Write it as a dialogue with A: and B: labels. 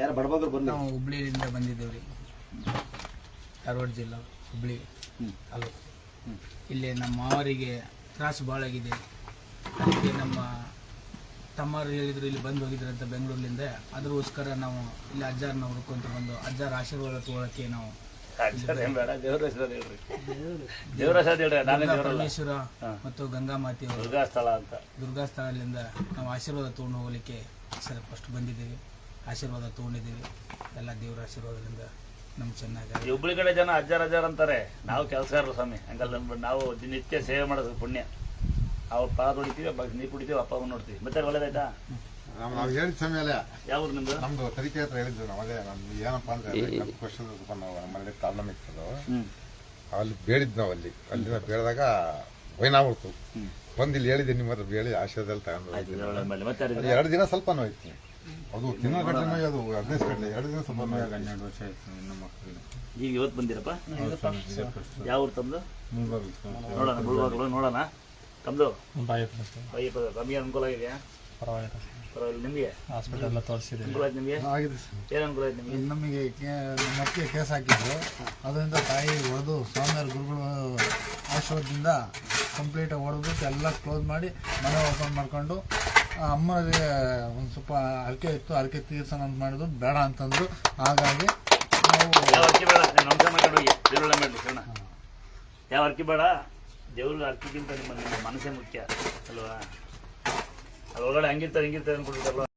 A: ಯಾರು ಬಡಬಗರು ಬಂದು
B: ನಾವು ಹುಬ್ಳಿಯಿಂದ ಬಂದಿದ್ದೇವೆ ರೀ, ಧಾರವಾಡ ಜಿಲ್ಲಾ ಹುಬ್ಳಿ ತಾಲೂಕು. ಇಲ್ಲಿ ನಮ್ಮ ಮಾವರಿಗೆ ತ್ರಾಸು ಭಾಳ ಆಗಿದೆ. ಅದಕ್ಕೆ ನಮ್ಮ ತಮ್ಮರು ಹೇಳಿದ್ರು ಇಲ್ಲಿ ಬಂದು ಹೋಗಿದ್ರಂತ ಬೆಂಗಳೂರಿನಿಂದ. ಅದಕ್ಕೋಸ್ಕರ ನಾವು ಇಲ್ಲಿ ಅಜ್ಜಾರನ್ನ ಹುಡ್ಕೊಂತ ಬಂದು ಅಜ್ಜಾರ ಆಶೀರ್ವಾದ ತಗೊಳ್ಳೋಕ್ಕೆ ನಾವು ಪರಮೇಶ್ವರ ಮತ್ತು ಗಂಗಾಮಾತೆ ದುರ್ಗಾ ಸ್ಥಳದಿಂದ ನಾವು ಆಶೀರ್ವಾದ ತೊಗೊಂಡು ಹೋಗ್ಲಿಕ್ಕೆ ಸರ್ ಫಸ್ಟ್ ಬಂದಿದ್ದೀವಿ. ಆಶೀರ್ವಾದ ತೊಗೊಂಡಿದ್ದೀವಿ. ಎಲ್ಲ ದೇವರ ಆಶೀರ್ವಾದದಿಂದ ನಮ್ಗೆ ಚೆನ್ನಾಗಿ.
C: ಹುಬ್ಳಿ ಕಡೆ ಜನ ಅಜ್ಜಾರ ಅಂತಾರೆ. ನಾವು ಕೆಲಸಗಾರರು ಸ್ವಾಮಿ, ಹಂಗಲ್ಲ ನಾವು ನಿತ್ಯ ಸೇವೆ ಮಾಡೋದು ಪುಣ್ಯ. ಅವ್ರು ಪಾದ ಹೊಡಿತೀವಿ, ನೀರು ಕುಡಿತೀವಿ, ಅಪ್ಪ ಅಮ್ಮ ನೋಡ್ತೀವಿ. ಮತ್ತೆ ಒಳ್ಳೇದಾಯ್ತಾ?
D: ನಾವು ಹೇಳಿದ ಸಮಯ
C: ಯಾವ ನಿಮ್ದು?
D: ನಮ್ದು ತನಿಖೆ ಹತ್ರ ಹೇಳಿದ್ದು ನಮ್ಮದೇ. ನಮ್ದು ಏನಪ್ಪ ಅಂದ್ರೆ ಕ್ವಶನ್ ನಾವು ನಮ್ಮಲ್ಲಿ ಪ್ರಾಬ್ಲಮ್ ಇತ್ತು. ಅಲ್ಲಿ ಬೇಡಿದ್ ನಾವು ಅಲ್ಲಿಂದ ಬೇಡಿದಾಗ ಬೈನಾಗ್ಬಿಡ್ತು. ಬಂದು ಇಲ್ಲಿ ಹೇಳಿದ್ದೆ ನಿಮ್ಮ ಹತ್ರ ಬೇಡಿ ಆಶೀರ್ವಾದಲ್ಲಿ ತಗೊಂಡು 2 ದಿನ ಸ್ವಲ್ಪ ನೋಯ್ತು. ಅದು ತಿನ್ನೋ ಗಂಟೆ ನೋಯ್, ಅದು 15 ಗಂಟೆ 2 ದಿನ ಸ್ವಲ್ಪ ನೋಯ್. 12 ವರ್ಷ ಆಯ್ತು ನಮ್ಮ ಮಕ್ಕಳಿಗೆ.
C: ಈಗ ಇವತ್ತು ಬಂದಿರಪ್ಪ? ಯಾವ ಊರು ತಮ್ಮದು? ನೋಡೋಣ ಮುಳುವಾಗ ನೋಡೋಣ. ತಮ್ಮದು ನಮಗೆ ಅನುಕೂಲ ಆಗಿದೆಯಾ? ಪರವಾಗಿಲ್ಲ. ನಿಮಗೆ
B: ಹಾಸ್ಪಿಟಲ್ ಎಲ್ಲ ತೋರಿಸಿದೆ.
C: ಅನುಕೂಲ ಆಯ್ತು ನಿಮಗೆ? ಏನು ಅನುಕೂಲ ಆಯ್ತು ನಿಮಗೆ?
E: ನಮಗೆ ಮಕ್ಕಳಿಗೆ ಕೇಸ್ ಹಾಕಿದ್ರು. ಅದರಿಂದ ತಾಯಿ ಹೊಡೆದು ಸ್ವಾಮಿಯವ್ರ ಗುರುಗಳು ಆಶೀರ್ವಾದದಿಂದ ಕಂಪ್ಲೀಟಾಗಿ ಹೊಡೆದ್ಬಿಟ್ಟು ಎಲ್ಲ ಕ್ಲೋಸ್ ಮಾಡಿ ಮನೆ ಓಪನ್ ಮಾಡ್ಕೊಂಡು ಅಮ್ಮನಿಗೆ ಒಂದು ಸ್ವಲ್ಪ ಅರಕೆ ಇತ್ತು, ಅರಕೆ ತೀರ್ಸೋಣ ಅಂತ ಮಾಡಿದ್ರು. ಬೇಡ ಅಂತಂದ್ರು. ಹಾಗಾಗಿ ನಾವು
C: ಯಾವ ಅರ್ಕೆ ಬೇಡ, ನಮಸ್ಕಾರ ಮಾಡ್ಕೊಂಡು ಹೋಗಿ ದೇವ್ರ ಮಾಡಿ ಶಿವಣ್ಣ. ಯಾವ ಅರ್ಕೆ ಬೇಡ, ದೇವ್ರ ಅರ್ಕೆಗಿಂತ ನಿಮ್ಮ ಮನಸ್ಸೇ ಮುಖ್ಯ ಅಲ್ವಾ? ಅದ್ರೊಳಗಡೆ ಹಂಗಿರ್ತಾರೆ ಹಿಂಗಿರ್ತಾರೆ ಅನ್ಕೊಳ್ತಾರಲ್ವ.